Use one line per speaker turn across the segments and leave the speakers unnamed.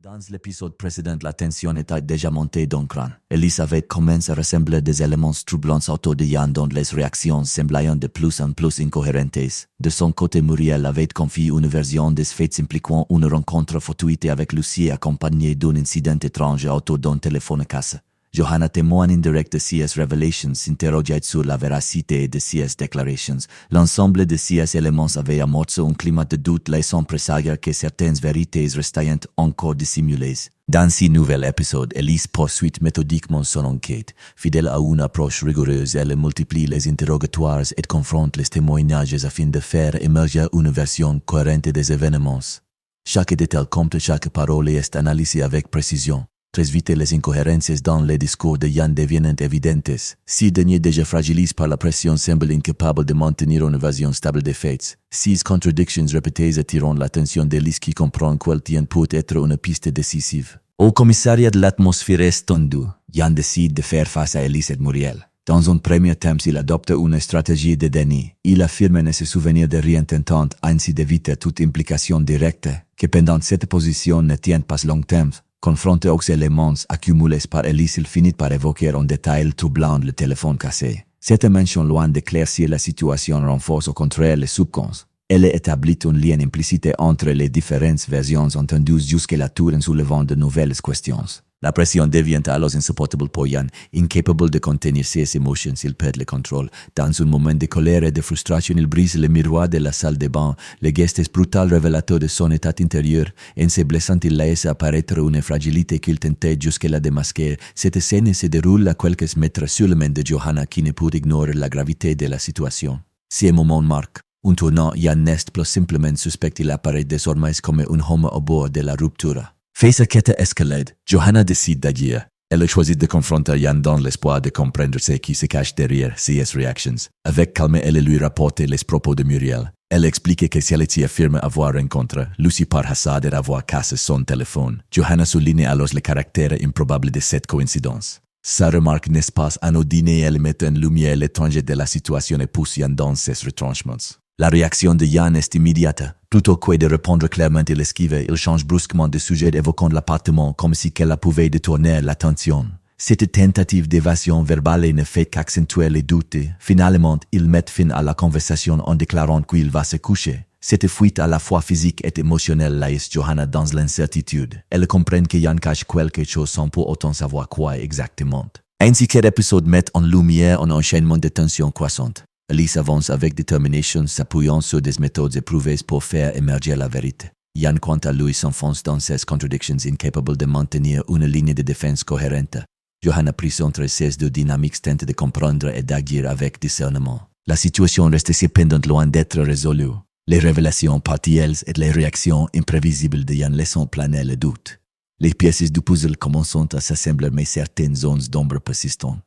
Dans l'épisode précédent, la tension était déjà montée d'un cran. Elise avait commencé à rassembler des éléments troublants autour de Yann dont les réactions semblaient de plus en plus incohérentes. De son côté, Muriel avait confié une version des faits impliquant une rencontre fortuite avec Lucie accompagnée d'un incident étrange autour d'un téléphone cassé. Johanna, témoin indirect de CS Revelations, s'interrogeait sur la véracité de CS Declarations. L'ensemble de CS éléments avait amorcé un climat de doute laissant présager que certaines vérités restaient encore dissimulées. Dans ce nouvel épisode, Elise poursuit méthodiquement son enquête. Fidèle à une approche rigoureuse, elle multiplie les interrogatoires et confronte les témoignages afin de faire émerger une version cohérente des événements. Chaque détail compte, chaque parole est analysée avec précision. Très vite, les incohérences dans les discours de Yann deviennent évidentes. Si dernier déjà fragilisé par la pression semble incapable de maintenir une version stable des faits. Ces contradictions répétées attirent l'attention d'Elise qui comprend qu'elle tient peut être une piste décisive. Au commissariat de l'atmosphère est tendue. Yann décide de faire face à Elise et Muriel. Dans un premier temps, il adopte une stratégie de déni. Il affirme ne se souvenir de rien tentant ainsi d'éviter toute implication directe, que pendant cette position ne tient pas longtemps. Confronté aux éléments accumulés par Elise, il finit par évoquer en détail troublant le téléphone cassé. Cette mention, loin d'éclaircir la situation, renforce au contraire les soupçons. Elle établit un lien implicite entre les différentes versions entendues jusqu'à tour en soulevant de nouvelles questions. La pression devient alors insupportable pour Yann. Incapable de contenir ses émotions, il perd le contrôle. Dans un moment de colère et de frustration, il brise le miroir de la salle de bain. Le geste brutal révélateur de son état intérieur. En se blessant, il laisse apparaître une fragilité qu'il tentait jusque-là de masquer. Cette scène se déroule à quelques mètres sur le main de Johanna qui ne peut ignorer la gravité de la situation. Ces moments marquent un tournant. Yann n'est plus simplement suspect, il apparaît désormais comme un homme au bord de la rupture. Face à cette escalade, Johanna décide d'agir. Elle choisit de confronter Yann dans l'espoir de comprendre ce qui se cache derrière CS Reactions. Avec calme, elle lui rapporte les propos de Muriel. Elle explique que celle-ci affirme avoir rencontré Lucie par hasard et avoir cassé son téléphone. Johanna souligne alors le caractère improbable de cette coïncidence. Sa remarque n'est pas anodine et elle met en lumière l'étrangeté de la situation et pousse Yann dans ses retranchements. La réaction de Yann est immédiate. Plutôt que de répondre clairement, il esquive. Il change brusquement de sujet évoquant l'appartement comme si qu'elle pouvait détourner l'attention. Cette tentative d'évasion verbale ne fait qu'accentuer les doutes. Finalement, il met fin à la conversation en déclarant qu'il va se coucher. Cette fuite à la fois physique et émotionnelle laisse Johanna dans l'incertitude. Elle comprend que Yann cache quelque chose sans pour autant savoir quoi exactement. Ainsi que l'épisode met en lumière un enchaînement de tensions croissantes. Elise avance avec détermination, s'appuyant sur des méthodes éprouvées pour faire émerger la vérité. Yann, quant à lui, s'enfonce dans ses contradictions, incapable de maintenir une ligne de défense cohérente. Johanna, prise entre ces deux dynamiques, tente de comprendre et d'agir avec discernement. La situation reste cependant loin d'être résolue. Les révélations partielles et les réactions imprévisibles de Yann laissent planer le doute. Les pièces du puzzle commencent à s'assembler, mais certaines zones d'ombre persistent.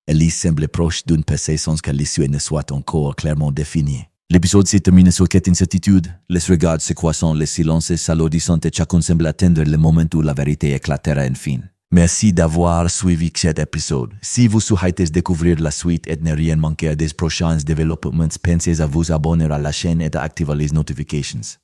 Elise semble proche d'une percée sans que l'issue ne soit encore clairement définie. L'épisode se termine sur cette incertitude. Les regards se croisant, les silences s'alourdissant et chacun semble attendre le moment où la vérité éclatera enfin. Merci d'avoir suivi cet épisode. Si vous souhaitez découvrir la suite et ne rien manquer des prochains développements, pensez à vous abonner à la chaîne et à activer les notifications.